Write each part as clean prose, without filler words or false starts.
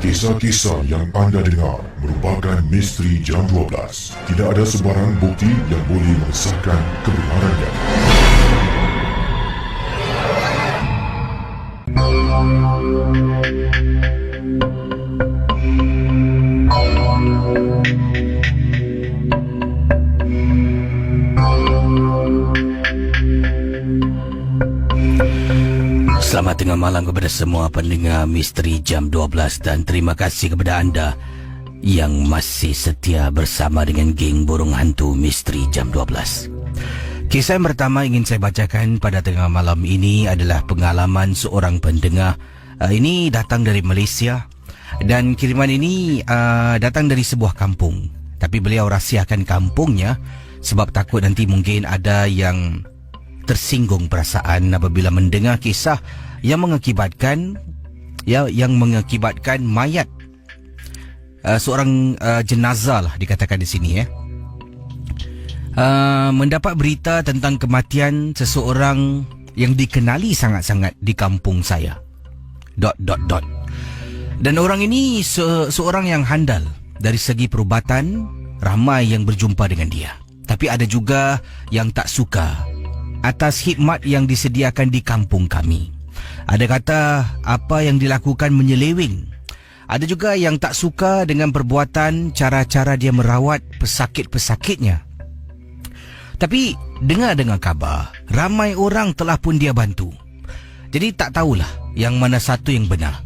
Kisah-kisah yang anda dengar merupakan misteri jam 12. Tidak ada sebarang bukti yang boleh mengesahkan kebenarannya. Selamat tengah malam kepada semua pendengar Misteri Jam 12 dan terima kasih kepada anda yang masih setia bersama dengan geng Burung Hantu Misteri Jam 12. Kisah yang pertama ingin saya bacakan pada tengah malam ini adalah pengalaman seorang pendengar. Ini datang dari Malaysia dan kiriman ini datang dari sebuah kampung. Tapi beliau rahsiakan kampungnya sebab takut nanti mungkin ada yang tersinggung perasaan apabila mendengar kisah yang mengakibatkan mayat seorang jenazah lah dikatakan di sini mendapat berita tentang kematian seseorang yang dikenali sangat-sangat di kampung saya. Dan orang ini seorang yang handal dari segi perubatan, ramai yang berjumpa dengan dia. Tapi ada juga yang tak suka atas khidmat yang disediakan di kampung kami. Ada kata apa yang dilakukan menyeleweng. Ada juga yang tak suka dengan perbuatan cara-cara dia merawat pesakit-pesakitnya. Tapi dengar-dengar kabar, ramai orang telah pun dia bantu. Jadi tak tahulah yang mana satu yang benar.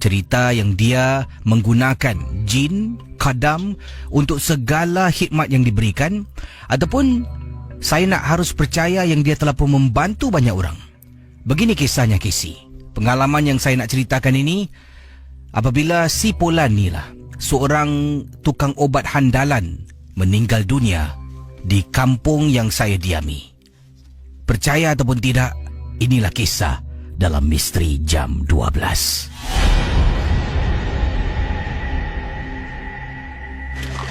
Cerita yang dia menggunakan jin, kadam untuk segala khidmat yang diberikan, ataupun saya nak harus percaya yang dia telah pun membantu banyak orang. Begini kisahnya Casey. Pengalaman yang saya nak ceritakan ini apabila si Polan ni lah, seorang tukang obat handalan, meninggal dunia di kampung yang saya diami. Percaya ataupun tidak, inilah kisah dalam Misteri Jam 12.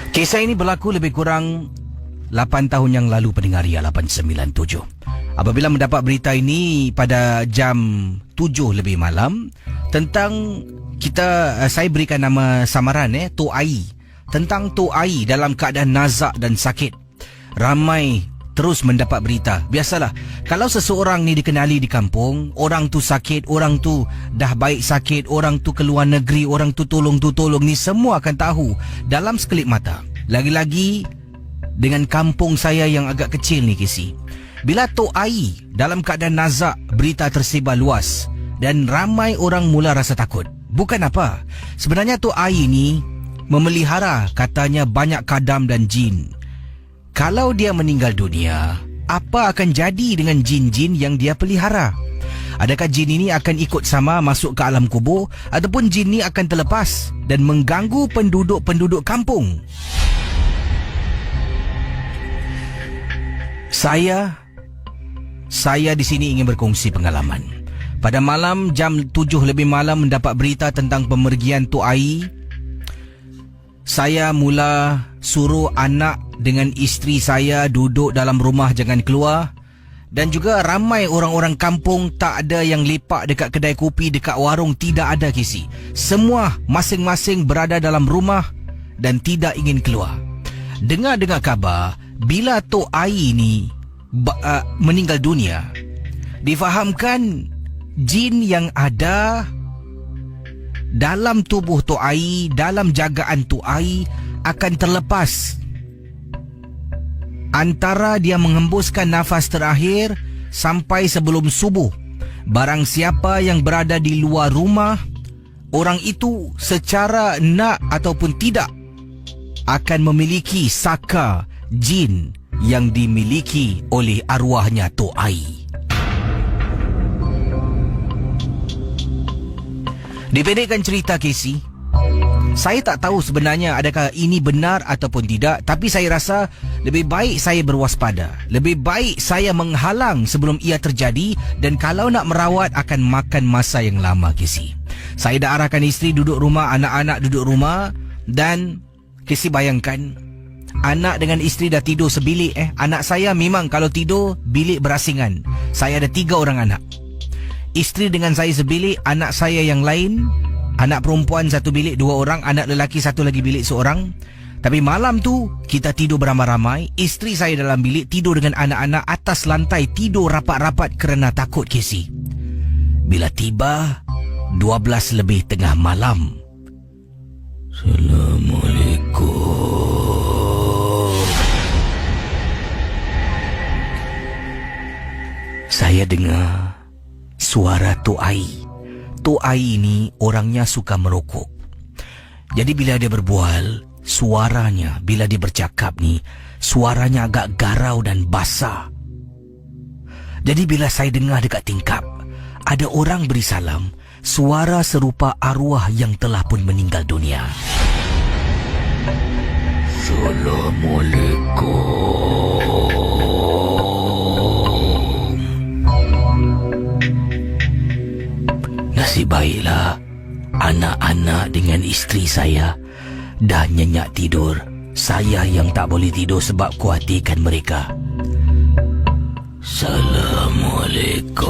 Kisah ini berlaku lebih kurang 8 tahun yang lalu pendengar Ria 897. Apabila mendapat berita ini pada jam 7 lebih malam tentang saya berikan nama samaran Tok Ai. Tentang Tok Ai dalam keadaan nazak dan sakit. Ramai terus mendapat berita. Biasalah, kalau seseorang ni dikenali di kampung, orang tu sakit, orang tu dah baik sakit, orang tu keluar negeri, orang tu tolong ni semua akan tahu dalam sekelip mata. Lagi-lagi dengan kampung saya yang agak kecil ni Casey. Bila Tok Ai dalam keadaan nazak, berita tersebar luas dan ramai orang mula rasa takut. Bukan apa, sebenarnya Tok Ai ni memelihara katanya banyak kadam dan jin. Kalau dia meninggal dunia, apa akan jadi dengan jin-jin yang dia pelihara? Adakah jin ini akan ikut sama masuk ke alam kubur, ataupun jin ini akan terlepas dan mengganggu penduduk-penduduk kampung? Saya di sini ingin berkongsi pengalaman. Pada malam jam 7 lebih malam mendapat berita tentang pemergian Tok Ai. Saya mula suruh anak dengan isteri saya duduk dalam rumah, jangan keluar. Dan juga ramai orang-orang kampung tak ada yang lepak dekat kedai kopi, dekat warung, tidak ada Casey. Semua masing-masing berada dalam rumah dan tidak ingin keluar. Dengar-dengar kabar bila Tok Ai ni meninggal dunia, difahamkan jin yang ada dalam tubuh Tok Ai, dalam jagaan Tok Ai akan terlepas antara dia menghembuskan nafas terakhir sampai sebelum subuh. Barang siapa yang berada di luar rumah, orang itu secara nak ataupun tidak akan memiliki saka jin yang dimiliki oleh arwahnya Tok Ai. Dipendekkan cerita Casey, saya tak tahu sebenarnya adakah ini benar ataupun tidak, tapi saya rasa lebih baik saya berwaspada. Lebih baik saya menghalang sebelum ia terjadi, dan kalau nak merawat akan makan masa yang lama Casey. Saya dah arahkan isteri duduk rumah, anak-anak duduk rumah, dan Casey bayangkan, anak dengan isteri dah tidur sebilik. Anak saya memang kalau tidur bilik berasingan. Saya ada 3 orang anak. Isteri dengan saya sebilik, anak saya yang lain Anak perempuan satu bilik 2 orang, anak lelaki satu lagi bilik seorang. Tapi malam tu kita tidur beramai-ramai. Isteri saya dalam bilik tidur dengan anak-anak atas lantai, tidur rapat-rapat kerana takut Casey. Bila tiba 12 lebih tengah malam. Assalamualaikum. Saya dengar suara Tok Ai. Tok Ai ni orangnya suka merokok. Jadi bila dia berbual, suaranya, bila dia bercakap ni, suaranya agak garau dan basah. Jadi bila saya dengar dekat tingkap, ada orang beri salam, suara serupa arwah yang telah pun meninggal dunia. Assalamualaikum. Nasib baiklah, anak-anak dengan isteri saya dah nyenyak tidur. Saya yang tak boleh tidur sebab khawatirkan mereka. Assalamualaikum.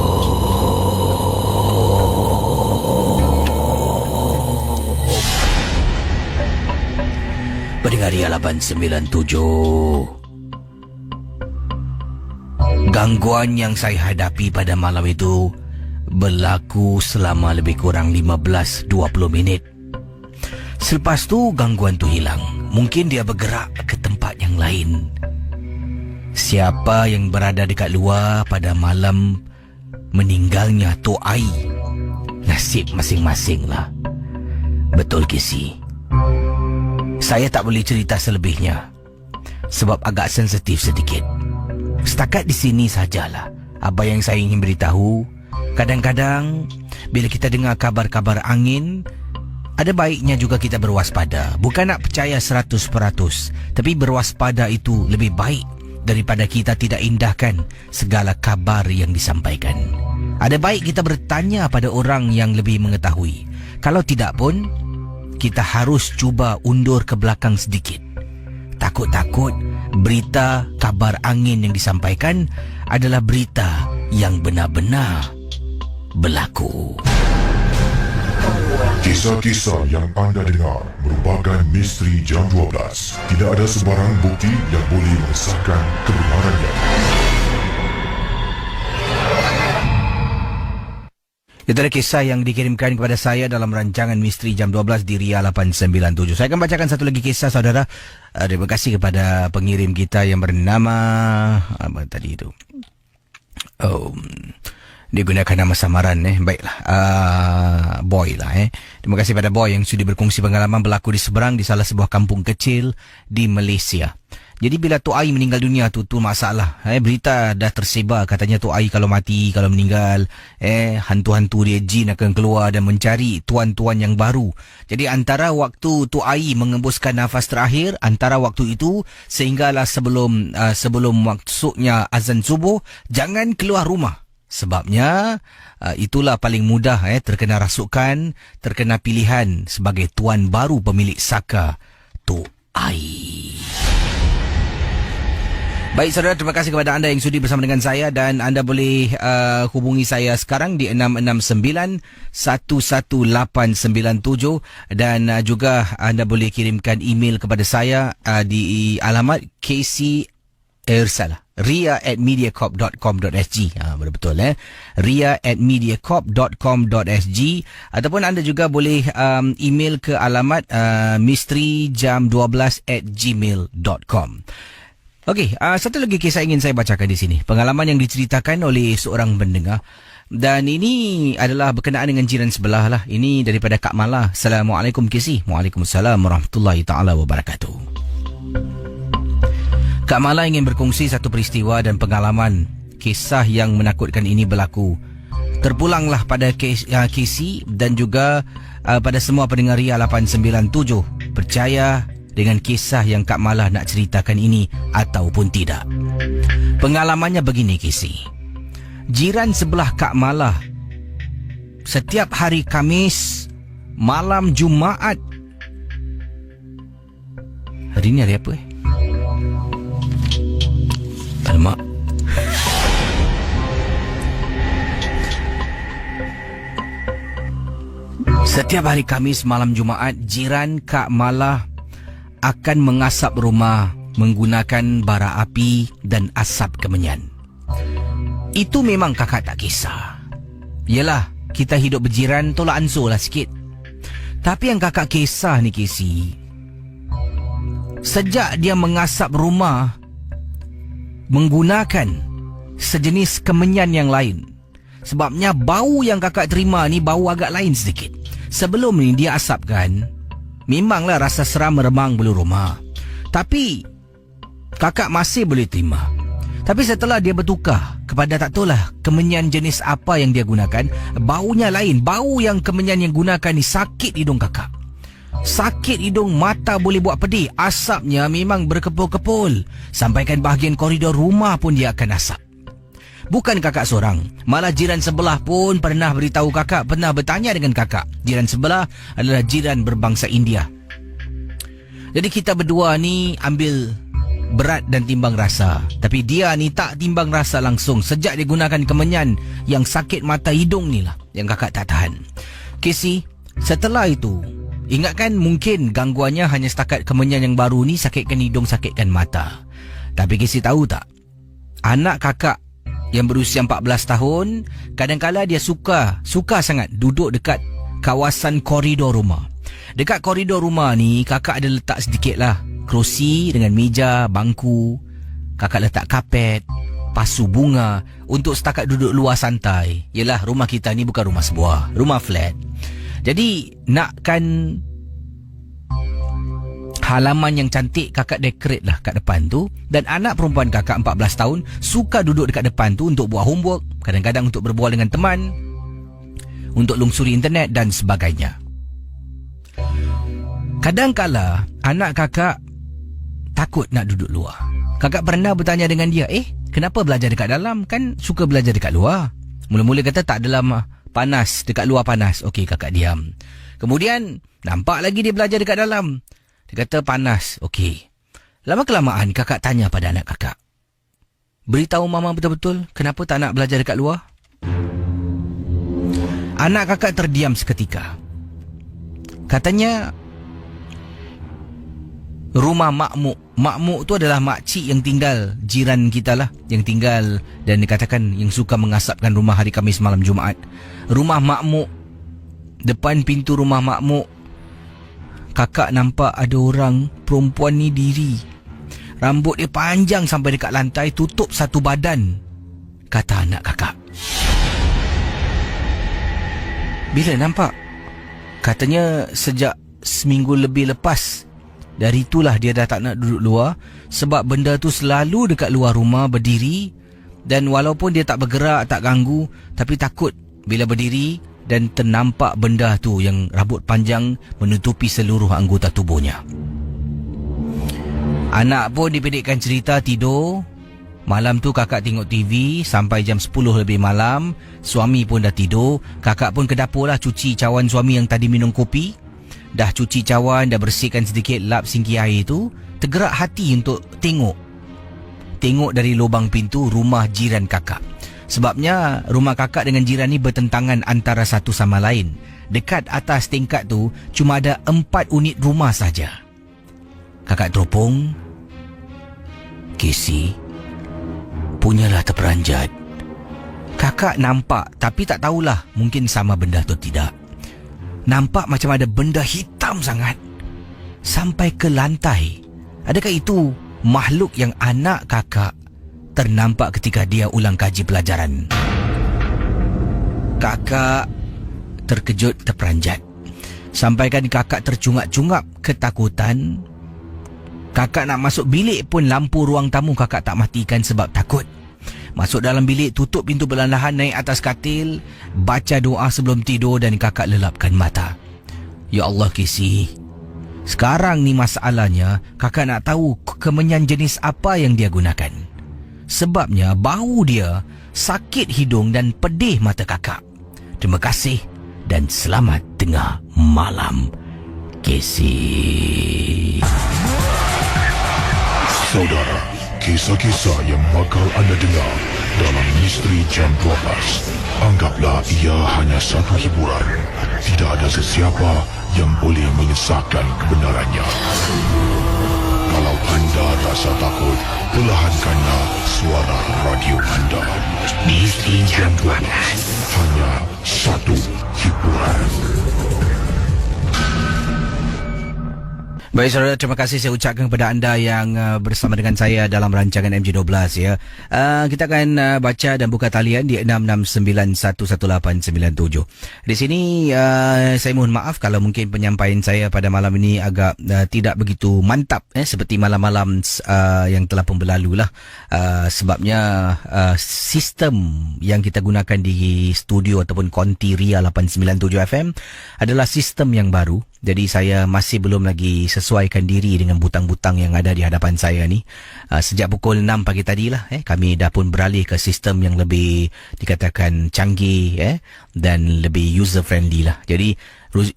Pendengar Ria 897. Gangguan yang saya hadapi pada malam itu berlaku selama lebih kurang 15-20 minit. Selepas tu gangguan tu hilang. Mungkin dia bergerak ke tempat yang lain. Siapa yang berada dekat luar pada malam meninggalnya Tok Ai, nasib masing-masing lah. Betul Casey. Saya tak boleh cerita selebihnya sebab agak sensitif sedikit. Setakat di sini sajalah apa yang saya ingin beritahu. Kadang-kadang bila kita dengar kabar-kabar angin, ada baiknya juga kita berwaspada. Bukan nak percaya 100%, tapi berwaspada itu lebih baik daripada kita tidak indahkan segala kabar yang disampaikan. Ada baik kita bertanya pada orang yang lebih mengetahui. Kalau tidak pun, kita harus cuba undur ke belakang sedikit. Takut-takut berita kabar angin yang disampaikan adalah berita yang benar-benar berlaku. Kisah-kisah yang anda dengar merupakan misteri jam 12. Tidak ada sebarang bukti yang boleh mengesahkan kebenarannya. Itu adalah kisah yang dikirimkan kepada saya dalam rancangan Misteri Jam 12 di Ria 897. Saya akan bacakan satu lagi kisah, saudara. Terima kasih kepada pengirim kita yang bernama... apa tadi itu? Dia gunakan nama samaran. Baiklah. Boy lah. Terima kasih pada Boy yang sudah berkongsi pengalaman berlaku di seberang di salah sebuah kampung kecil di Malaysia. Jadi bila Tok Ai meninggal dunia tu masalah. Berita dah tersebar katanya Tok Ai kalau mati, kalau meninggal, hantu-hantu dia jin akan keluar dan mencari tuan-tuan yang baru. Jadi antara waktu Tok Ai mengembuskan nafas terakhir, antara waktu itu sehinggalah sebelum masuknya azan subuh, jangan keluar rumah. Sebabnya itulah paling mudah terkena rasukan, terkena pilihan sebagai tuan baru pemilik saka Tok Ai. Baik saudara, terima kasih kepada anda yang sudi bersama dengan saya dan anda boleh hubungi saya sekarang di 669-11897 dan juga anda boleh kirimkan email kepada saya di alamat ria@mediacorp.com.sg. Betul ria@mediacorp.com.sg ataupun anda juga boleh email ke alamat misterijam12@gmail.com. Okey, satu lagi kisah ingin saya bacakan di sini. Pengalaman yang diceritakan oleh seorang pendengar. Dan ini adalah berkenaan dengan jiran sebelah lah. Ini daripada Kak Mala. Assalamualaikum Kisi. Waalaikumsalam warahmatullahi ta'ala wabarakatuh. Kak Mala ingin berkongsi satu peristiwa dan pengalaman. Kisah yang menakutkan ini berlaku. Terpulanglah pada Kisi dan juga pada semua pendengar Ria 897. Percaya dengan kisah yang Kak Malah nak ceritakan ini ataupun tidak. Pengalamannya begini Kisi. Jiran sebelah Kak Malah setiap hari Khamis, malam Jumaat. Hari ni hari apa Alamak. Setiap hari Khamis malam Jumaat, jiran Kak Malah akan mengasap rumah menggunakan bara api dan asap kemenyan. Itu memang kakak tak kisah. Yelah, kita hidup berjiran, tolak ansur lah sikit. Tapi yang kakak kisah ni, Casey, sejak dia mengasap rumah menggunakan sejenis kemenyan yang lain, sebabnya bau yang kakak terima ni bau agak lain sedikit. Sebelum ni dia asapkan, memanglah rasa seram meremang bulu rumah, tapi kakak masih boleh terima. Tapi setelah dia bertukar kepada tak tahulah kemenyan jenis apa yang dia gunakan, baunya lain. Bau yang kemenyan yang gunakan ni sakit hidung kakak. Sakit hidung, mata boleh buat pedih. Asapnya memang berkepul-kepul. Sampaikan bahagian koridor rumah pun dia akan asap. Bukan kakak seorang, malah jiran sebelah pun pernah beritahu kakak, pernah bertanya dengan kakak. Jiran sebelah adalah jiran berbangsa India. Jadi kita berdua ni ambil berat dan timbang rasa. Tapi dia ni tak timbang rasa langsung. Sejak dia gunakan kemenyan yang sakit mata hidung ni lah yang kakak tak tahan. Casey, setelah itu, ingatkan mungkin gangguannya hanya setakat kemenyan yang baru ni sakitkan hidung, sakitkan mata. Tapi Casey tahu tak, anak kakak yang berusia 14 tahun, kadang-kadang dia suka sangat duduk dekat kawasan koridor rumah. Dekat koridor rumah ni, kakak ada letak sedikit lah kerusi dengan meja, bangku. Kakak letak kapet, pasu bunga untuk setakat duduk luar santai. Yelah, rumah kita ni bukan rumah sebuah, rumah flat. Jadi nakkan halaman yang cantik, kakak decorate lah kat depan tu. Dan anak perempuan kakak 14 tahun suka duduk dekat depan tu untuk buat homework, kadang-kadang untuk berbual dengan teman, untuk lungsuri internet dan sebagainya. Kadang-kala anak kakak takut nak duduk luar. Kakak pernah bertanya dengan dia, kenapa belajar dekat dalam? Kan suka belajar dekat luar. Mula-mula kata tak dalam panas, dekat luar panas. Okey, kakak diam. Kemudian nampak lagi dia belajar dekat dalam. Dia kata panas. Okey. Lama-kelamaan kakak tanya pada anak kakak, beritahu mama betul-betul kenapa tak nak belajar dekat luar? Anak kakak terdiam seketika. Katanya rumah makmuk. Makmuk tu adalah makcik yang tinggal, jiran kita lah, yang tinggal dan dikatakan yang suka mengasapkan rumah hari Khamis malam Jumaat. Rumah makmuk, depan pintu rumah makmuk, kakak nampak ada orang perempuan ni diri. Rambut dia panjang sampai dekat lantai, tutup satu badan, kata anak kakak. Bila nampak? Katanya sejak seminggu lebih lepas. Dari itulah dia dah tak nak duduk luar, sebab benda tu selalu dekat luar rumah berdiri. Dan walaupun dia tak bergerak, tak ganggu, tapi takut bila berdiri dan ternampak benda tu yang rambut panjang menutupi seluruh anggota tubuhnya. Anak pun dipendekkan cerita, tidur. Malam tu kakak tengok TV sampai jam 10 lebih malam. Suami pun dah tidur. Kakak pun ke dapur lah cuci cawan suami yang tadi minum kopi. Dah cuci cawan, dah bersihkan sedikit lap singki air tu. Tergerak hati untuk tengok dari lubang pintu rumah jiran kakak. Sebabnya rumah kakak dengan jiran ni bertentangan antara satu sama lain. Dekat atas tingkat tu cuma ada 4 unit rumah saja. Kakak teropong, Casey, punyalah terperanjat. Kakak nampak, tapi tak tahulah mungkin sama benda tu tidak. Nampak macam ada benda hitam sangat sampai ke lantai. Adakah itu makhluk yang anak kakak ternampak ketika dia ulang kaji pelajaran? Kakak terkejut, terperanjat. Sampaikan kakak tercungap-cungap ketakutan. Kakak nak masuk bilik pun lampu ruang tamu kakak tak matikan sebab takut. Masuk dalam bilik, tutup pintu perlahan-lahan, naik atas katil, baca doa sebelum tidur dan kakak lelapkan mata. Ya Allah, Casey, sekarang ni masalahnya kakak nak tahu kemenyan jenis apa yang dia gunakan. Sebabnya bau dia sakit hidung dan pedih mata kakak. Terima kasih dan selamat tengah malam, Casey. Saudara, kisah-kisah yang bakal anda dengar dalam Misteri Jam 12, anggaplah ia hanya satu hiburan. Tidak ada sesiapa yang boleh mengesahkan kebenarannya. Kalau anda rasa takut, perlahankanlah suara radio anda. Misteri Jam 12, hanya satu hiburan. Baik saudara, terima kasih saya ucapkan kepada anda yang bersama dengan saya dalam rancangan MJ12 ya. Kita akan baca dan buka talian di 66911897. Di sini saya mohon maaf kalau mungkin penyampaian saya pada malam ini agak tidak begitu mantap seperti malam-malam yang telah pun berlalu lah. Sebabnya sistem yang kita gunakan di studio ataupun konti Ria 897 FM adalah sistem yang baru. Jadi saya masih belum lagi sesuaikan diri dengan butang-butang yang ada di hadapan saya ni. Sejak pukul 6 pagi tadi lah kami dah pun beralih ke sistem yang lebih dikatakan canggih dan lebih user friendly lah. Jadi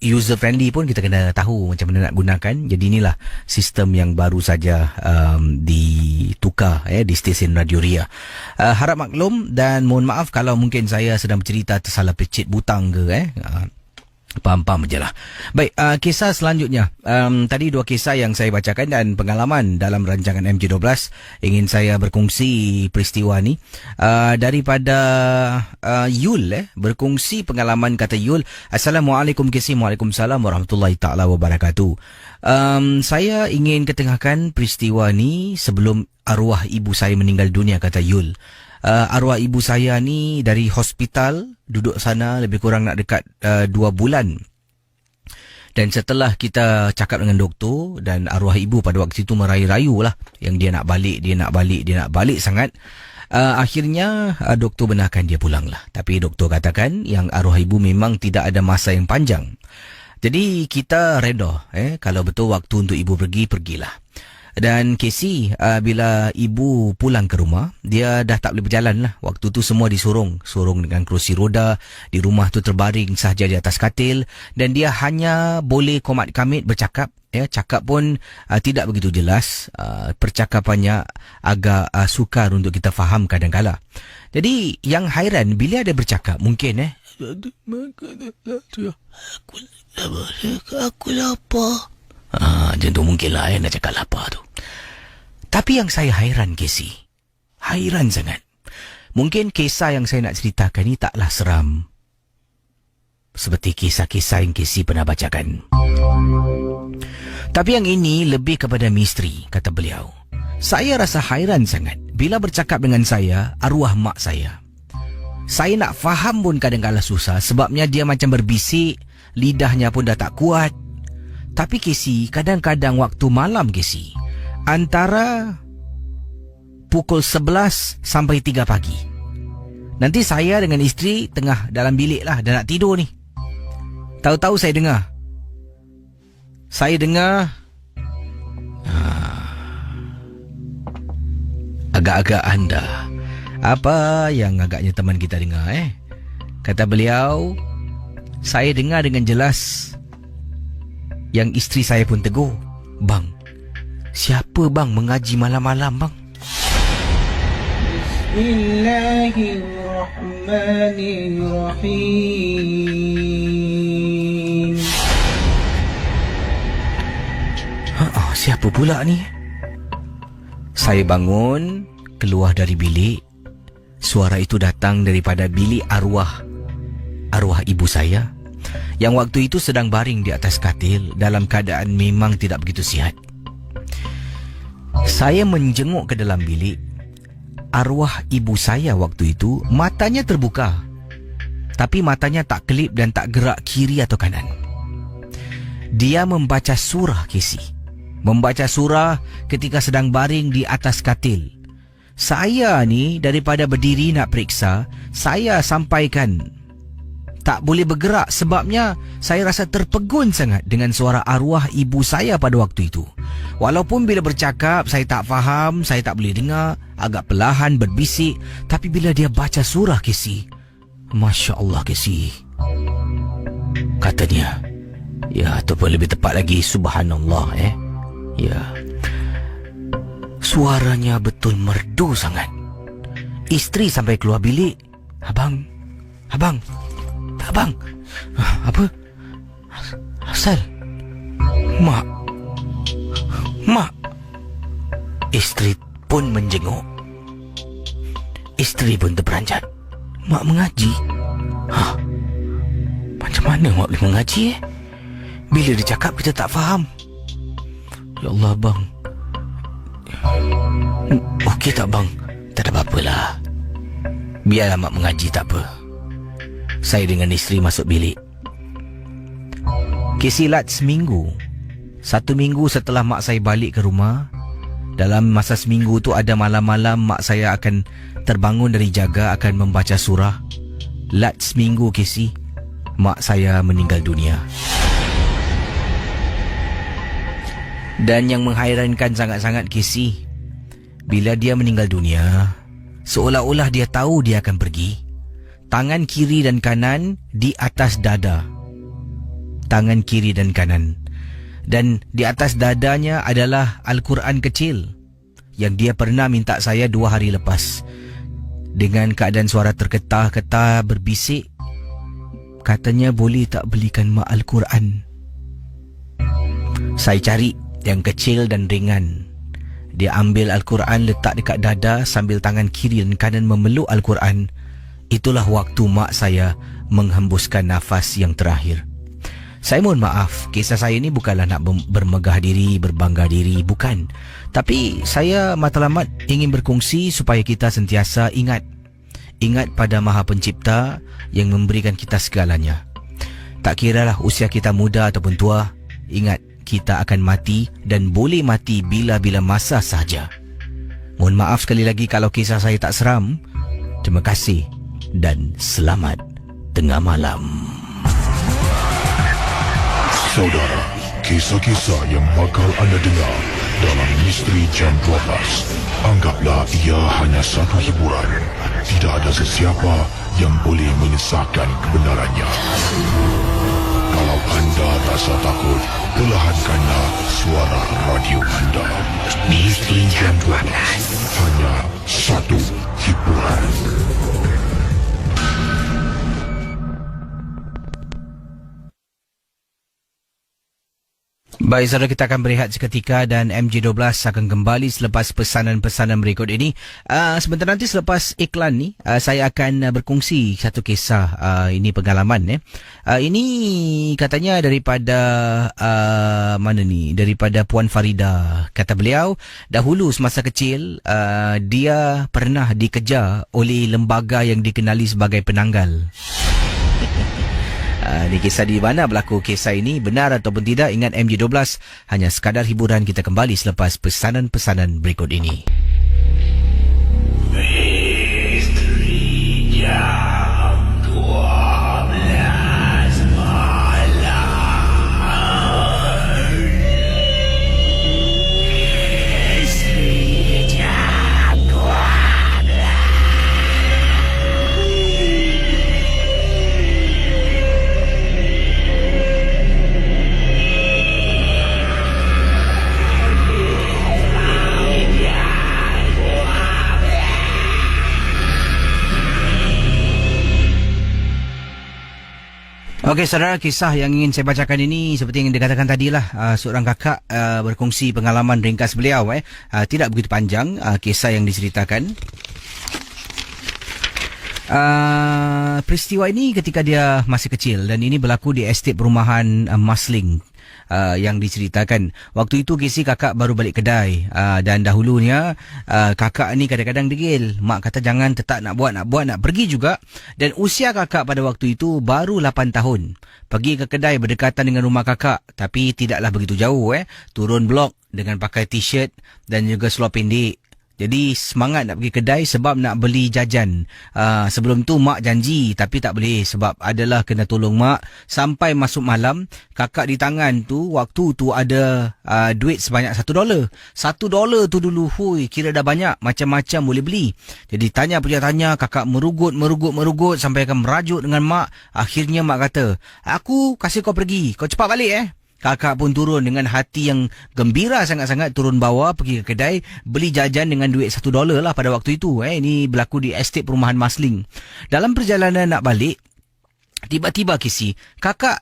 user friendly pun kita kena tahu macam mana nak gunakan. Jadi inilah sistem yang baru saja ditukar di stesen Radio Ria. Harap maklum dan mohon maaf kalau mungkin saya sedang bercerita tersalah pecit butang ke Paham-paham je lah. Baik, kisah selanjutnya. Tadi dua kisah yang saya bacakan dan pengalaman dalam rancangan MJ12. Ingin saya berkongsi peristiwa ni. Daripada Yul, berkongsi pengalaman, kata Yul. Assalamualaikum KC. Waalaikumsalam warahmatullahi ta'ala wabarakatuh. Saya ingin ketengahkan peristiwa ni sebelum arwah ibu saya meninggal dunia, kata Yul. Arwah ibu saya ni dari hospital, duduk sana lebih kurang nak dekat 2 bulan. Dan setelah kita cakap dengan doktor, dan arwah ibu pada waktu itu merayu-rayu lah yang dia nak balik sangat. Akhirnya doktor benarkan dia pulang lah. Tapi doktor katakan yang arwah ibu memang tidak ada masa yang panjang. Jadi kita reda, kalau betul waktu untuk ibu pergilah. Dan Casey, bila ibu pulang ke rumah, dia dah tak boleh berjalan lah. Waktu tu semua disurung dengan kerusi roda. Di rumah tu terbaring sahaja di atas katil. Dan dia hanya boleh komat kamit bercakap. Cakap pun tidak begitu jelas. Percakapannya agak sukar untuk kita faham kadang-kala. Jadi yang hairan bila dia bercakap, mungkin aku lapar. Macam tu mungkin lah nak cakap lapar tu. Tapi yang saya hairan, Casey, hairan sangat. Mungkin kisah yang saya nak ceritakan ni taklah seram seperti kisah-kisah yang Casey pernah bacakan. Tapi yang ini lebih kepada misteri, kata beliau. Saya rasa hairan sangat bila bercakap dengan saya, arwah mak saya. Saya nak faham pun kadang-kadang susah sebabnya dia macam berbisik, lidahnya pun dah tak kuat. Tapi Casey, kadang-kadang waktu malam Casey, antara pukul 11 sampai 3 pagi. Nanti saya dengan isteri tengah dalam bilik lah, dah nak tidur ni. Tahu-tahu saya dengar. Agak-agak anda. Apa yang agaknya teman kita dengar Kata beliau, saya dengar dengan jelas. Yang isteri saya pun tegur, bang, siapa bang mengaji malam-malam bang? Bismillahirrahmanirrahim. Siapa pula ni? Saya bangun, keluar dari bilik. Suara itu datang daripada bilik arwah ibu saya, yang waktu itu sedang baring di atas katil dalam keadaan memang tidak begitu sihat. Saya menjenguk ke dalam bilik. Arwah ibu saya waktu itu matanya terbuka, tapi matanya tak kelip dan tak gerak kiri atau kanan. Dia membaca surah, Casey. Membaca surah ketika sedang baring di atas katil. Saya ni daripada berdiri nak periksa, saya sampaikan tak boleh bergerak sebabnya saya rasa terpegun sangat dengan suara arwah ibu saya pada waktu itu. Walaupun bila bercakap saya tak faham, saya tak boleh dengar, agak perlahan berbisik. Tapi bila dia baca surah, Casey, Masya Allah, Casey, katanya, ya ataupun lebih tepat lagi, Subhanallah ya, suaranya betul merdu sangat. Isteri sampai keluar bilik, Abang, apa? Asal? Mak. Isteri pun menjenguk. Isteri pun terperanjat. Mak mengaji. Macam mana mak boleh mengaji Bila dia cakap kita tak faham. Ya Allah bang. Okey tak bang? Tak ada apa-apa lah. Biarlah mak mengaji, tak apa. Saya dengan isteri masuk bilik. Kesilat seminggu. 1 minggu setelah mak saya balik ke rumah. Dalam masa seminggu tu ada malam-malam mak saya akan terbangun dari jaga, akan membaca surah. Lat seminggu Kesi, mak saya meninggal dunia. Dan yang menghairankan sangat-sangat Kesi, bila dia meninggal dunia, seolah-olah dia tahu dia akan pergi. Tangan kiri dan kanan di atas dada. Tangan kiri dan kanan. Dan di atas dadanya adalah Al-Quran kecil yang dia pernah minta saya 2 hari lepas. Dengan keadaan suara terketah-ketah berbisik, katanya boleh tak belikan mak Al-Quran. Saya cari yang kecil dan ringan. Dia ambil Al-Quran, letak dekat dada sambil tangan kiri dan kanan memeluk Al-Quran. Itulah waktu mak saya menghembuskan nafas yang terakhir. Saya mohon maaf, kisah saya ini bukanlah nak bermegah diri, berbangga diri, bukan. Tapi saya matlamat ingin berkongsi supaya kita sentiasa ingat pada Maha Pencipta yang memberikan kita segalanya. Tak kiralah usia kita muda ataupun tua, ingat kita akan mati dan boleh mati bila-bila masa sahaja. Mohon maaf sekali lagi kalau kisah saya tak seram. Terima kasih dan selamat tengah malam. Saudara, kisah-kisah yang bakal anda dengar dalam Misteri Jam 12, anggaplah ia hanya satu hiburan. Tidak ada sesiapa yang boleh mengesahkan kebenarannya. Kalau anda rasa takut, perlahankanlah suara radio anda. Misteri Jam 12, hanya satu hiburan. Baik, saudara, kita akan berehat seketika dan MJ12 akan kembali selepas pesanan-pesanan berikut ini. Sebentar nanti selepas iklan ni, saya akan berkongsi satu kisah. Ini pengalaman. Ini katanya daripada mana ni? Daripada Puan Farida. Kata beliau, dahulu semasa kecil, dia pernah dikejar oleh lembaga yang dikenali sebagai penanggal. Ini kisah di mana berlaku kisah ini, benar ataupun tidak, ingat MJ12 hanya sekadar hiburan. Kita kembali selepas pesanan-pesanan berikut ini. Okey, saudara, kisah yang ingin saya bacakan ini seperti yang dikatakan tadilah, seorang kakak berkongsi pengalaman ringkas beliau. Tidak begitu panjang kisah yang diceritakan. Peristiwa ini ketika dia masih kecil dan ini berlaku di estate perumahan Masling. Yang diceritakan waktu itu Kesi kakak baru balik kedai, dan dahulunya kakak ni kadang-kadang degil. Mak kata jangan, tetap nak buat nak pergi juga. Dan usia kakak pada waktu itu baru 8 tahun. Pergi ke kedai berdekatan dengan rumah kakak, tapi tidaklah begitu jauh. Turun blok dengan pakai t-shirt dan juga seluar pendek. Jadi semangat nak pergi kedai sebab nak beli jajan. Sebelum tu mak janji tapi tak boleh sebab adalah kena tolong mak. Sampai masuk malam, kakak di tangan tu waktu tu ada duit sebanyak $1. $1 tu dulu, hui, kira dah banyak, macam-macam boleh beli. Jadi tanya kakak merugut sampai akan merajuk dengan mak. Akhirnya mak kata, aku kasih kau pergi, kau cepat balik. Kakak pun turun dengan hati yang gembira sangat-sangat, turun bawah pergi ke kedai beli jajan dengan duit $1 lah pada waktu itu. Ini berlaku di estate perumahan Masling. Dalam perjalanan nak balik, tiba-tiba Kesi, kakak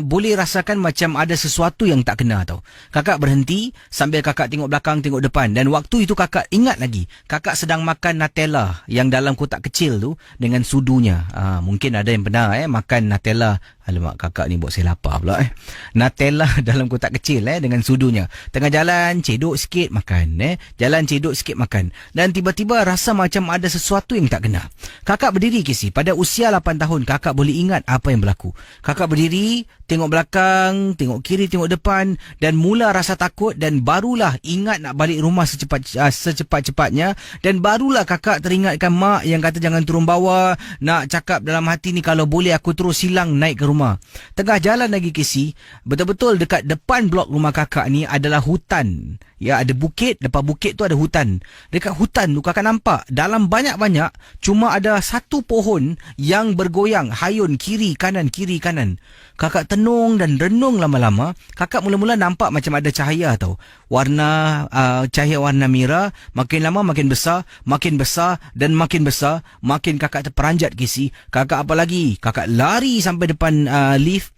boleh rasakan macam ada sesuatu yang tak kena tau. Kakak berhenti sambil kakak tengok belakang, tengok depan. Dan waktu itu kakak ingat lagi, kakak sedang makan Nutella yang dalam kotak kecil tu dengan sudunya. Mungkin ada yang pernah makan Nutella. Alamak, kakak ni buat saya lapar pula Nutella dalam kotak kecil dengan sudunya. Tengah jalan, cedok sikit makan. Jalan cedok sikit makan. Dan tiba-tiba rasa macam ada sesuatu yang tak kena. Kakak berdiri Kesi. Pada usia 8 tahun, kakak boleh ingat apa yang berlaku. Kakak berdiri, tengok belakang, tengok kiri, tengok depan dan mula rasa takut dan barulah ingat nak balik rumah secepat-cepatnya. Dan barulah kakak teringatkan mak yang kata jangan turun bawah. Nak cakap dalam hati ni, kalau boleh aku terus silang naik ke rumah. Tengah jalan lagi Kesi, betul-betul dekat depan blok rumah kakak ni adalah hutan. Ya, ada bukit, lepas bukit tu ada hutan. Dekat hutan tu kakak nampak dalam banyak-banyak cuma ada satu pohon yang bergoyang, hayun kiri kanan. Kakak tenung dan renung lama-lama. Kakak mula-mula nampak macam ada cahaya tau. Cahaya warna merah, makin lama makin besar dan makin besar. Makin kakak terperanjat Kesi. Kakak apa lagi? Kakak lari sampai depan lift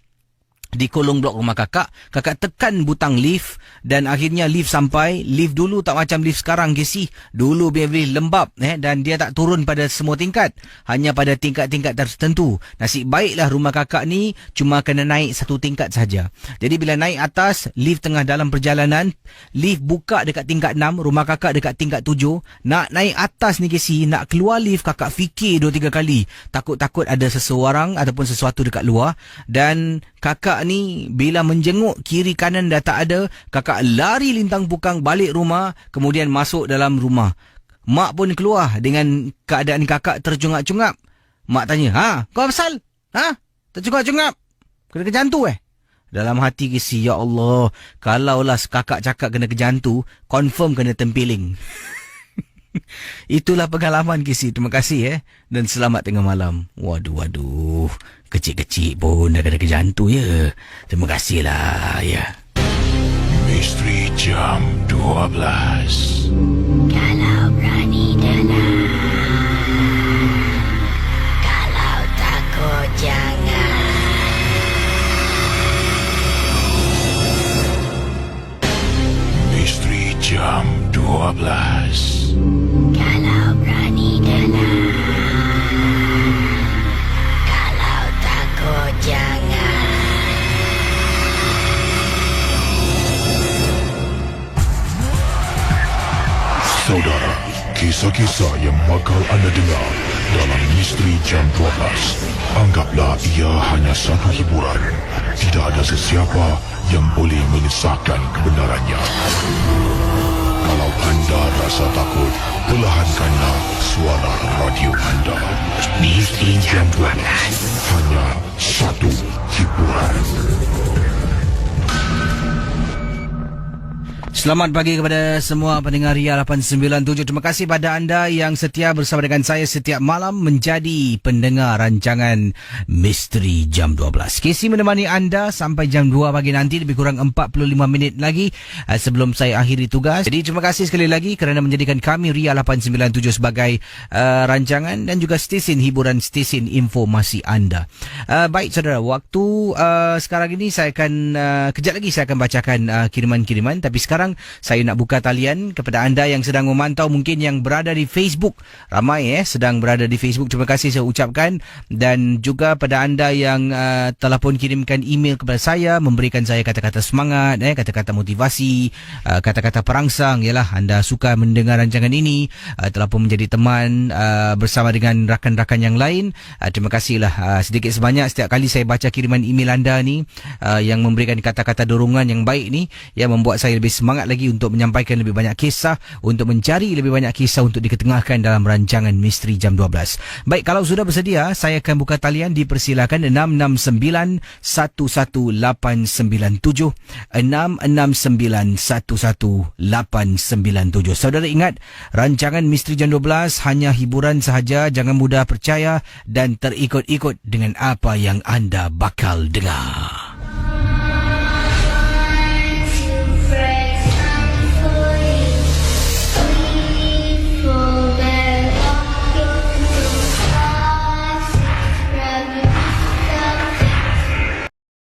di kolong blok rumah kakak. Kakak tekan butang lift dan akhirnya lift sampai. Lift dulu tak macam lift sekarang Kesi. Dulu Beverly lembab dan dia tak turun pada semua tingkat, hanya pada tingkat-tingkat tertentu. Nasib baiklah rumah kakak ni cuma kena naik satu tingkat saja. Jadi bila naik atas, lift tengah dalam perjalanan, lift buka dekat tingkat 6, rumah kakak dekat tingkat 7. Nak naik atas ni Kesi, nak keluar lift, kakak fikir 2-3 kali. Takut-takut ada seseorang ataupun sesuatu dekat luar. Dan kakak ni bila menjenguk kiri kanan dah tak ada, kakak lari lintang pukang balik rumah, kemudian masuk dalam rumah. Mak pun keluar dengan keadaan kakak tercungap-cungap. Mak tanya, kau apa pasal? Tercungap-cungap? Kena kejantu Dalam hati Kesi, ya Allah, kalaulah kakak cakap kena kejantu, confirm kena tempiling. Itulah pengalaman Kesi. Terima kasih dan selamat tengah malam. Waduh, kecil-kecil pun dah kena kejantu ya. Terima kasihlah ya. Misteri Jam 12. Kalau berani dalam, kalau takut jangan. Misteri Jam 12. Kalau berani dalam, kalau takut jangan. Saudara, kisah-kisah yang bakal anda dengar dalam Misteri Jam 12, anggaplah ia hanya satu hiburan. Tidak ada sesiapa yang boleh mengesahkan kebenarannya. Kalau anda rasa takut, perlahankanlah suara radio anda. Misteri Jam 12, hanya satu hiburan. Selamat pagi kepada semua pendengar Ria 897. Terima kasih pada anda yang setia bersama dengan saya setiap malam menjadi pendengar rancangan Misteri Jam 12. Kesi menemani anda sampai jam 2 pagi nanti, lebih kurang 45 minit lagi sebelum saya akhiri tugas. Jadi terima kasih sekali lagi kerana menjadikan kami Ria 897 sebagai rancangan dan juga stesen hiburan, stesen informasi anda. Baik saudara, waktu sekarang ini saya akan kejap lagi saya akan bacakan kiriman-kiriman, tapi sekarang saya nak buka talian kepada anda yang sedang memantau, mungkin yang berada di Facebook. Ramai sedang berada di Facebook. Terima kasih saya ucapkan. Dan juga pada anda yang telah pun kirimkan email kepada saya, memberikan saya kata-kata semangat, kata-kata motivasi, kata-kata perangsang. Yalah, anda suka mendengar rancangan ini, telah pun menjadi teman bersama dengan rakan-rakan yang lain. Terima kasihlah sedikit sebanyak setiap kali saya baca kiriman email anda ni, yang memberikan kata-kata dorongan yang baik ni, yang membuat saya lebih semangat lagi untuk menyampaikan lebih banyak kisah, untuk mencari lebih banyak kisah untuk diketengahkan dalam rancangan Misteri Jam 12. Baik, kalau sudah bersedia, saya akan buka talian. Dipersilakan 669-11897, 669-11897. Saudara ingat, rancangan Misteri Jam 12 hanya hiburan sahaja. Jangan mudah percaya dan terikut-ikut dengan apa yang anda bakal dengar.